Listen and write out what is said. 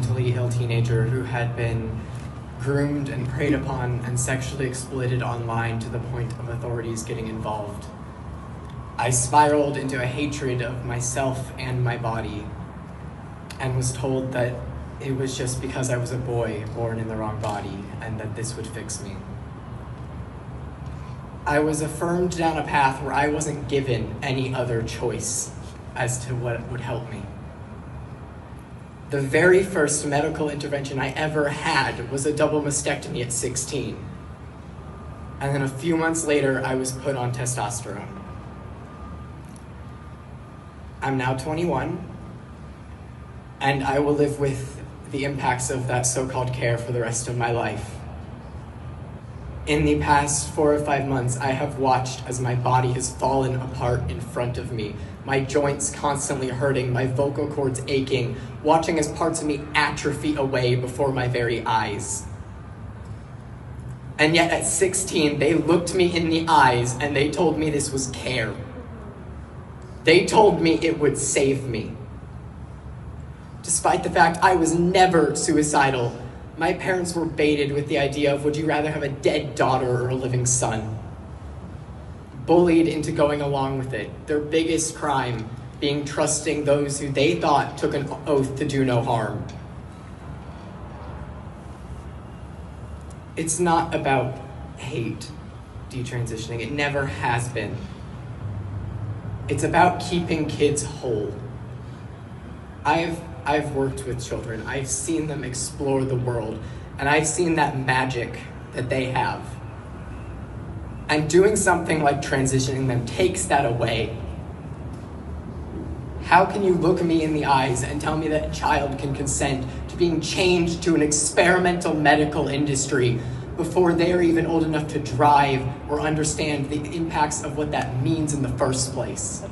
mentally ill teenager who had been groomed and preyed upon and sexually exploited online to the point of authorities getting involved. I spiraled into a hatred of myself and my body and was told that it was just because I was a boy born in the wrong body and that this would fix me. I was affirmed down a path where I wasn't given any other choice as to what would help me. The very first medical intervention I ever had was a double mastectomy at 16. And then a few months later, I was put on testosterone. I'm now 21, and I will live with the impacts of that so-called care for the rest of my life. In the past 4 or 5 months, I have watched as my body has fallen apart in front of me, my joints constantly hurting, my vocal cords aching, watching as parts of me atrophy away before my very eyes. And yet at 16, they looked me in the eyes and they told me this was care. They told me it would save me. Despite the fact I was never suicidal, my parents were baited with the idea of, would you rather have a dead daughter or a living son? Bullied into going along with it, their biggest crime being trusting those who they thought took an oath to do no harm. It's not about hate, detransitioning. It never has been. It's about keeping kids whole. I've worked with children. I've seen them explore the world, and I've seen that magic that they have. And doing something like transitioning them takes that away. How can you look me in the eyes and tell me that a child can consent to being changed to an experimental medical industry before they are even old enough to drive or understand the impacts of what that means in the first place?